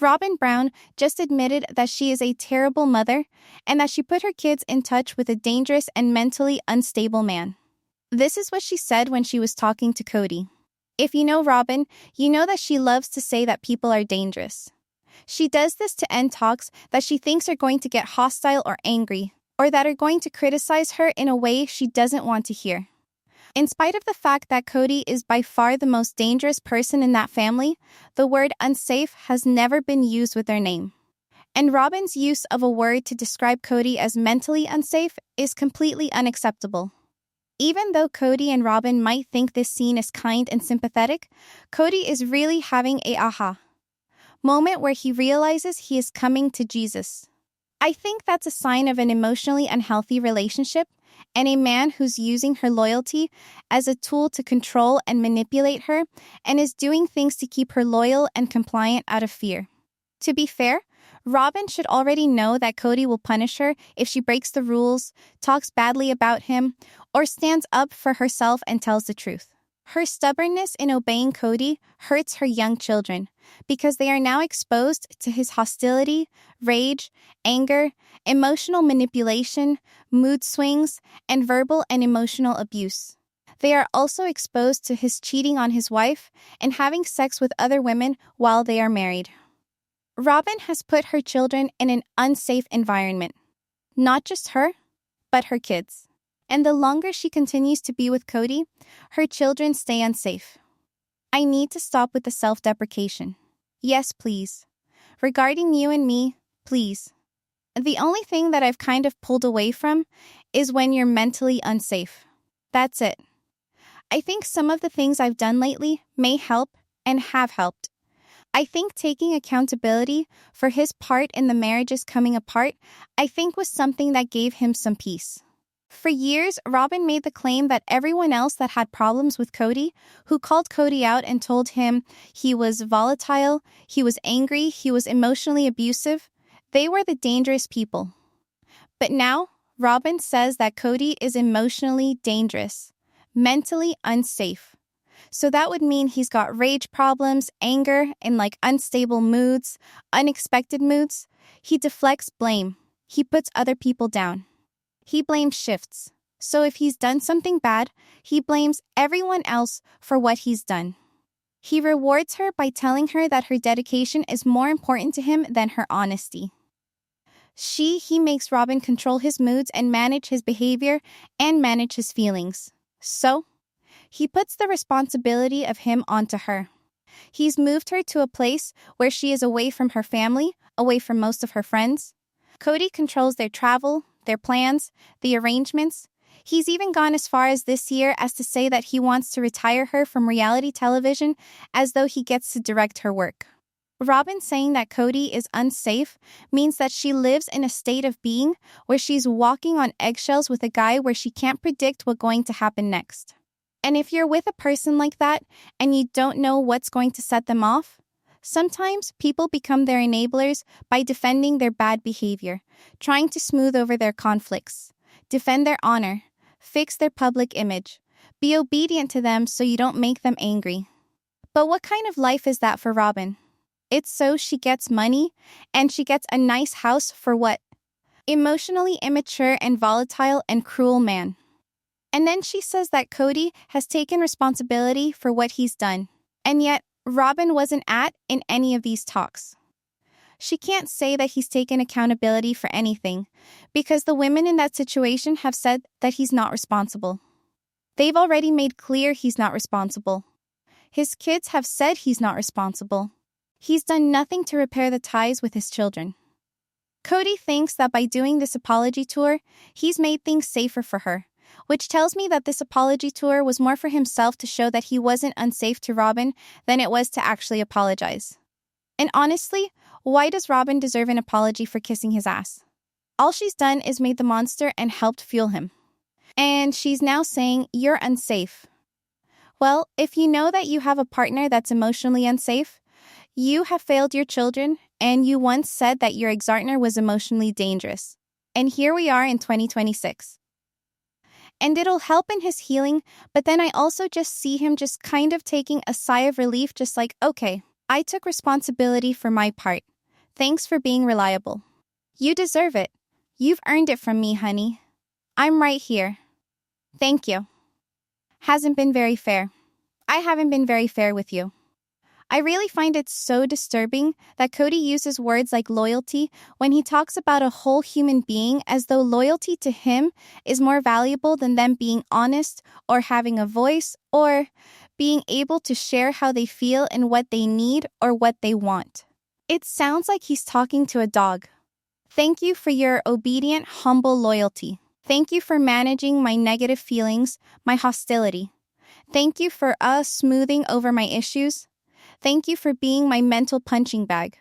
Robyn Brown just admitted that she is a terrible mother and that she put her kids in touch with a dangerous and mentally unstable man. This is what she said when she was talking to Kody. If you know Robyn, you know that she loves to say that people are dangerous. She does this to end talks that she thinks are going to get hostile or angry, or that are going to criticize her in a way she doesn't want to hear. In spite of the fact that Kody is by far the most dangerous person in that family, the word unsafe has never been used with their name. And Robyn's use of a word to describe Kody as mentally unsafe is completely unacceptable. Even though Kody and Robyn might think this scene is kind and sympathetic, Kody is really having a aha moment where he realizes he is coming to Jesus. I think that's a sign of an emotionally unhealthy relationship and a man who's using her loyalty as a tool to control and manipulate her and is doing things to keep her loyal and compliant out of fear. To be fair, Robyn should already know that Kody will punish her if she breaks the rules, talks badly about him, or stands up for herself and tells the truth. Her stubbornness in obeying Kody hurts her young children because they are now exposed to his hostility, rage, anger, emotional manipulation, mood swings, and verbal and emotional abuse. They are also exposed to his cheating on his wife and having sex with other women while they are married. Robyn has put her children in an unsafe environment. Not just her, but her kids. And the longer she continues to be with Kody, her children stay unsafe. I need to stop with the self-deprecation. Yes, please. Regarding you and me, please. The only thing that I've kind of pulled away from is when you're mentally unsafe. That's it. I think some of the things I've done lately may help and have helped. I think taking accountability for his part in the marriages coming apart, I think was something that gave him some peace. For years, Robyn made the claim that everyone else that had problems with Kody, who called Kody out and told him he was volatile, he was angry, he was emotionally abusive, they were the dangerous people. But now, Robyn says that Kody is emotionally dangerous, mentally unsafe. So that would mean he's got rage problems, anger, and unstable moods, unexpected moods. He deflects blame. He puts other people down. He blame shifts. So if he's done something bad, he blames everyone else for what he's done. He rewards her by telling her that her dedication is more important to him than her honesty. He makes Robyn control his moods and manage his behavior and manage his feelings. So, he puts the responsibility of him onto her. He's moved her to a place where she is away from her family, away from most of her friends. Kody controls their travel, their plans, the arrangements. He's even gone as far as this year as to say that he wants to retire her from reality television as though he gets to direct her work. Robyn saying that Kody is unsafe means that she lives in a state of being where she's walking on eggshells with a guy where she can't predict what's going to happen next. And if you're with a person like that and you don't know what's going to set them off, sometimes people become their enablers by defending their bad behavior, trying to smooth over their conflicts, defend their honor, fix their public image, be obedient to them so you don't make them angry. But what kind of life is that for Robyn? It's so she gets money and she gets a nice house for what? Emotionally immature and volatile and cruel man. And then she says that Kody has taken responsibility for what he's done. And yet, Robyn wasn't in any of these talks. She can't say that he's taken accountability for anything, because the women in that situation have said that he's not responsible. They've already made clear he's not responsible. His kids have said he's not responsible. He's done nothing to repair the ties with his children. Kody thinks that by doing this apology tour, he's made things safer for her, which tells me that this apology tour was more for himself to show that he wasn't unsafe to Robyn than it was to actually apologize. And honestly, why does Robyn deserve an apology for kissing his ass? All she's done is made the monster and helped fuel him. And she's now saying, you're unsafe. Well, if you know that you have a partner that's emotionally unsafe, you have failed your children, and you once said that your ex-partner was emotionally dangerous. And here we are in 2026. And it'll help in his healing, but then I also just see him just kind of taking a sigh of relief, just like, okay, I took responsibility for my part. Thanks for being reliable. You deserve it. You've earned it from me, honey. I'm right here. Thank you. Hasn't been very fair. I haven't been very fair with you. I really find it so disturbing that Kody uses words like loyalty when he talks about a whole human being as though loyalty to him is more valuable than them being honest or having a voice or being able to share how they feel and what they need or what they want. It sounds like he's talking to a dog. Thank you for your obedient, humble loyalty. Thank you for managing my negative feelings, my hostility. Thank you for smoothing over my issues. Thank you for being my mental punching bag.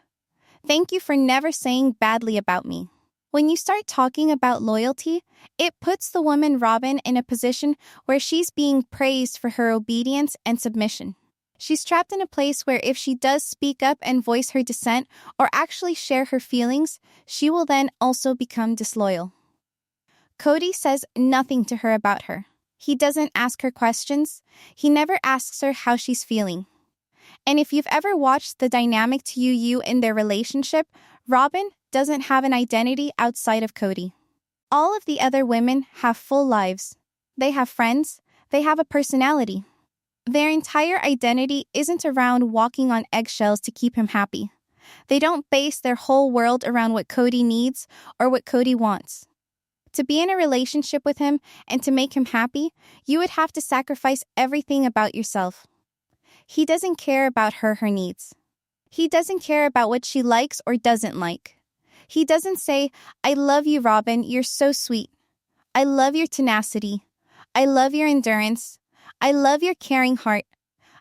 Thank you for never saying badly about me. When you start talking about loyalty, it puts the woman Robyn in a position where she's being praised for her obedience and submission. She's trapped in a place where if she does speak up and voice her dissent or actually share her feelings, she will then also become disloyal. Kody says nothing to her about her. He doesn't ask her questions. He never asks her how she's feeling. And if you've ever watched the dynamic to you in their relationship, Robyn doesn't have an identity outside of Kody. All of the other women have full lives. They have friends. They have a personality. Their entire identity isn't around walking on eggshells to keep him happy. They don't base their whole world around what Kody needs or what Kody wants. To be in a relationship with him and to make him happy, you would have to sacrifice everything about yourself. He doesn't care about her needs. He doesn't care about what she likes or doesn't like. He doesn't say, I love you, Robyn, you're so sweet. I love your tenacity. I love your endurance. I love your caring heart.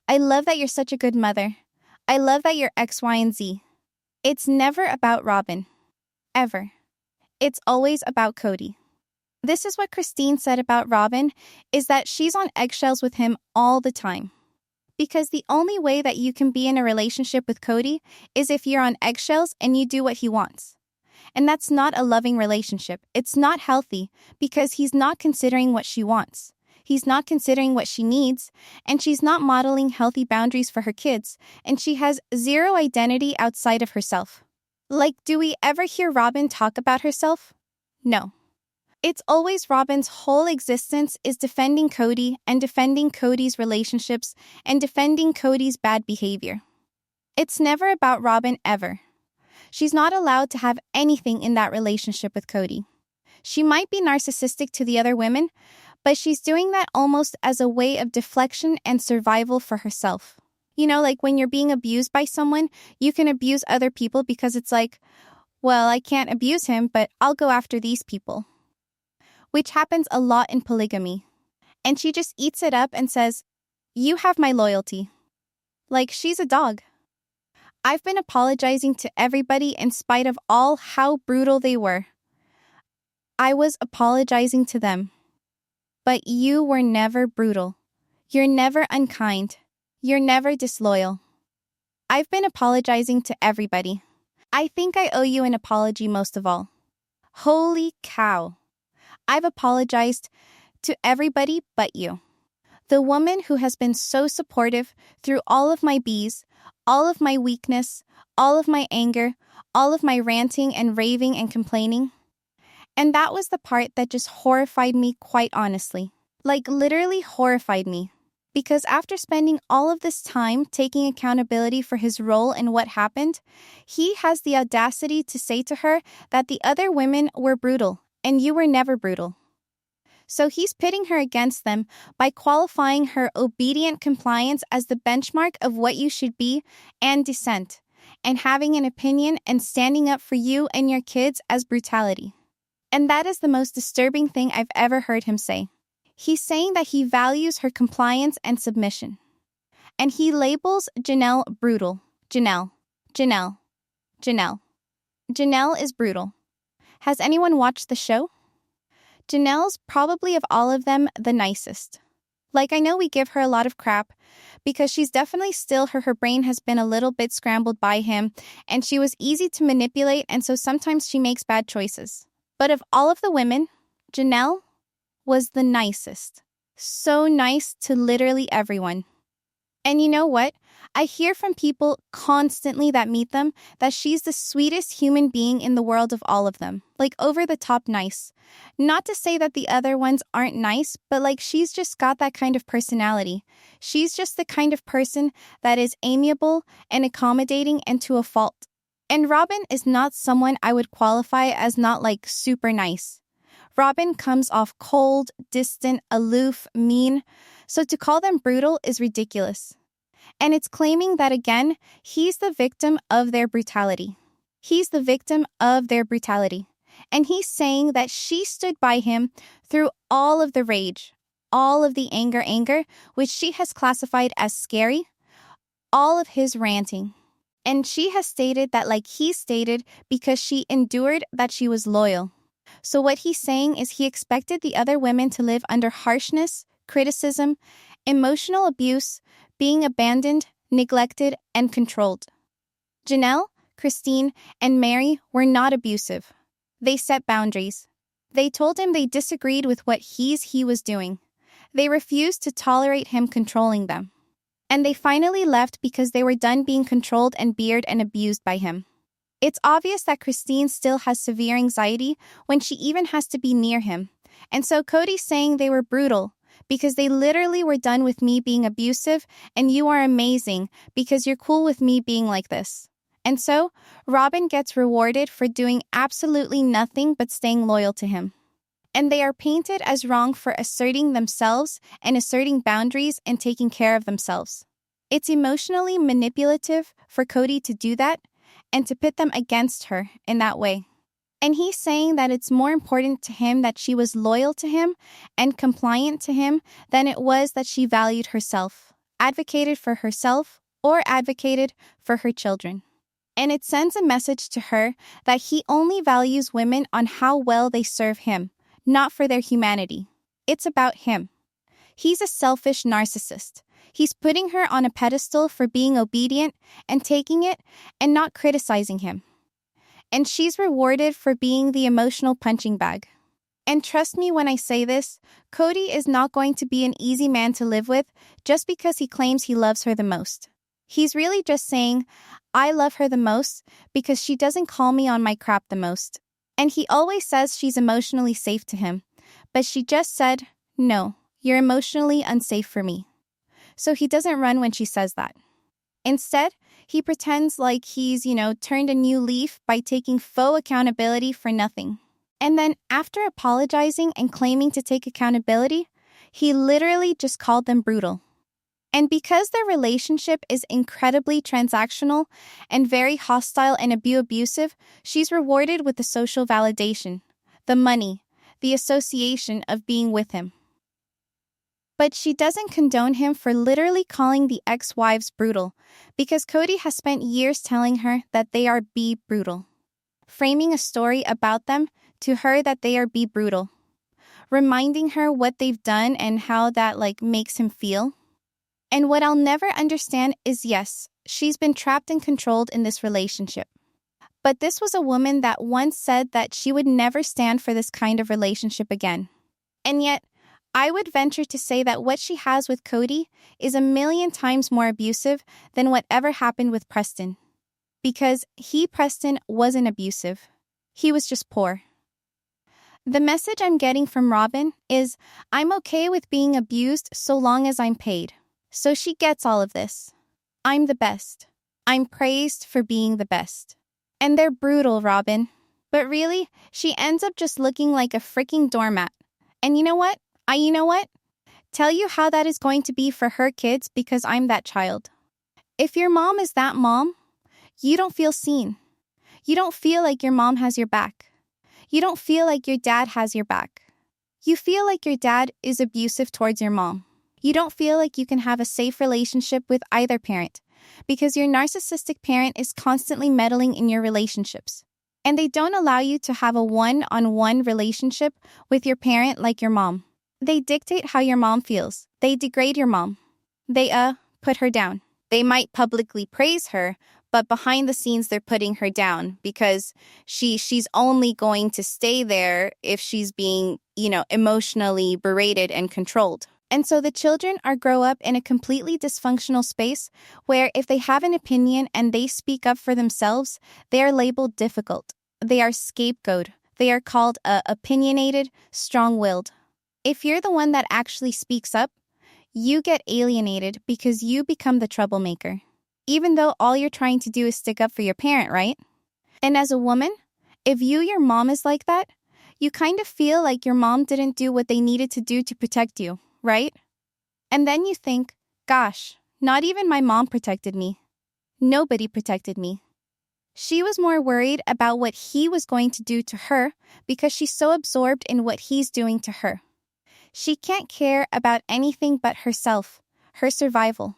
I love that you're such a good mother. I love that you're X, Y, and Z. It's never about Robyn. Ever. It's always about Kody. This is what Christine said about Robyn, is that she's on eggshells with him all the time. Because the only way that you can be in a relationship with Kody is if you're on eggshells and you do what he wants. And that's not a loving relationship. It's not healthy because he's not considering what she wants. He's not considering what she needs, and she's not modeling healthy boundaries for her kids, and she has zero identity outside of herself. Like, do we ever hear Robyn talk about herself? No. It's always Robyn's whole existence is defending Kody and defending Kody's relationships and defending Kody's bad behavior. It's never about Robyn ever. She's not allowed to have anything in that relationship with Kody. She might be narcissistic to the other women, but she's doing that almost as a way of deflection and survival for herself. You know, like when you're being abused by someone, you can abuse other people because it's like, well, I can't abuse him, but I'll go after these people. Which happens a lot in polygamy. And she just eats it up and says, you have my loyalty. Like she's a dog. I've been apologizing to everybody in spite of all how brutal they were. I was apologizing to them. But you were never brutal. You're never unkind. You're never disloyal. I've been apologizing to everybody. I think I owe you an apology most of all. Holy cow. I've apologized to everybody but you. The woman who has been so supportive through all of my B's, all of my weakness, all of my anger, all of my ranting and raving and complaining. And that was the part that just horrified me, quite honestly. Like literally horrified me. Because after spending all of this time taking accountability for his role in what happened, he has the audacity to say to her that the other women were brutal and you were never brutal. So he's pitting her against them by qualifying her obedient compliance as the benchmark of what you should be and dissent, and having an opinion and standing up for you and your kids as brutality. And that is the most disturbing thing I've ever heard him say. He's saying that he values her compliance and submission. And he labels Janelle brutal. Janelle is brutal. Has anyone watched the show? Janelle's probably of all of them the nicest. Like, I know we give her a lot of crap because she's definitely still her brain has been a little bit scrambled by him and she was easy to manipulate, and so sometimes she makes bad choices. But of all of the women, Janelle was the nicest. So nice to literally everyone. And you know what? I hear from people constantly that meet them that she's the sweetest human being in the world of all of them. Like over the top nice. Not to say that the other ones aren't nice, but like she's just got that kind of personality. She's just the kind of person that is amiable and accommodating and to a fault. And Robyn is not someone I would qualify as not like super nice. Robyn comes off cold, distant, aloof, mean. So to call them brutal is ridiculous. And it's claiming that, again, he's the victim of their brutality. He's the victim of their brutality. And he's saying that she stood by him through all of the rage, all of the anger, which she has classified as scary, all of his ranting. And she has stated that, like he stated, because she endured that she was loyal. So what he's saying is he expected the other women to live under harshness, criticism, emotional abuse, being abandoned, neglected, and controlled. Janelle, Christine, and Mary were not abusive. They set boundaries. They told him they disagreed with what he was doing. They refused to tolerate him controlling them. And they finally left because they were done being controlled and beard and abused by him. It's obvious that Christine still has severe anxiety when she even has to be near him. And so Kody's saying they were brutal because they literally were done with me being abusive, and you are amazing because you're cool with me being like this. And so Robyn gets rewarded for doing absolutely nothing but staying loyal to him. And they are painted as wrong for asserting themselves and asserting boundaries and taking care of themselves. It's emotionally manipulative for Kody to do that and to pit them against her in that way. And he's saying that it's more important to him that she was loyal to him and compliant to him than it was that she valued herself, advocated for herself, or advocated for her children. And it sends a message to her that he only values women on how well they serve him, not for their humanity. It's about him. He's a selfish narcissist. He's putting her on a pedestal for being obedient and taking it and not criticizing him. And she's rewarded for being the emotional punching bag. And trust me when I say this, Kody is not going to be an easy man to live with just because he claims he loves her the most. He's really just saying, I love her the most because she doesn't call me on my crap the most. And he always says she's emotionally safe to him. But she just said, no, you're emotionally unsafe for me. So he doesn't run when she says that. Instead, he pretends like he's, turned a new leaf by taking faux accountability for nothing. And then after apologizing and claiming to take accountability, he literally just called them brutal. And because their relationship is incredibly transactional and very hostile and abusive, she's rewarded with the social validation, the money, the association of being with him. But she doesn't condone him for literally calling the ex-wives brutal, because Kody has spent years telling her that they are brutal, framing a story about them to her that they are brutal, reminding her what they've done and how that makes him feel. And what I'll never understand is, yes, she's been trapped and controlled in this relationship. But this was a woman that once said that she would never stand for this kind of relationship again. And yet, I would venture to say that what she has with Kody is 1,000,000 times more abusive than whatever happened with Preston. Because Preston, wasn't abusive. He was just poor. The message I'm getting from Robyn is, I'm okay with being abused so long as I'm paid. So she gets all of this. I'm the best. I'm praised for being the best. And they're brutal, Robyn. But really, she ends up just looking like a freaking doormat. And you know what? Tell you how that is going to be for her kids because I'm that child. If your mom is that mom, you don't feel seen. You don't feel like your mom has your back. You don't feel like your dad has your back. You feel like your dad is abusive towards your mom. You don't feel like you can have a safe relationship with either parent because your narcissistic parent is constantly meddling in your relationships. And they don't allow you to have a one-on-one relationship with your parent like your mom. They dictate how your mom feels. They degrade your mom. They, put her down. They might publicly praise her, but behind the scenes they're putting her down because she's only going to stay there if she's being, emotionally berated and controlled. And so the children are grow up in a completely dysfunctional space where if they have an opinion and they speak up for themselves, they are labeled difficult. They are scapegoated. They are called opinionated, strong-willed. If you're the one that actually speaks up, you get alienated because you become the troublemaker. Even though all you're trying to do is stick up for your parent, right? And as a woman, if your mom is like that, you kind of feel like your mom didn't do what they needed to do to protect you, right? And then you think, gosh, not even my mom protected me. Nobody protected me. She was more worried about what he was going to do to her because she's so absorbed in what he's doing to her. She can't care about anything but herself, her survival.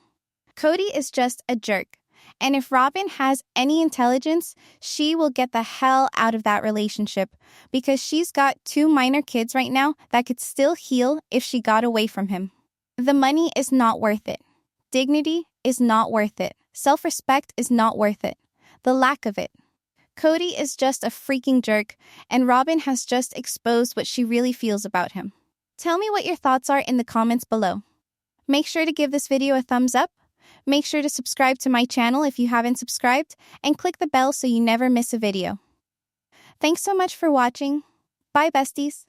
Kody is just a jerk. And if Robyn has any intelligence, she will get the hell out of that relationship because she's got 2 minor kids right now that could still heal if she got away from him. The money is not worth it. Dignity is not worth it. Self-respect is not worth it. The lack of it. Kody is just a freaking jerk, and Robyn has just exposed what she really feels about him. Tell me what your thoughts are in the comments below. Make sure to give this video a thumbs up. Make sure to subscribe to my channel if you haven't subscribed, and click the bell so you never miss a video. Thanks so much for watching. Bye, besties.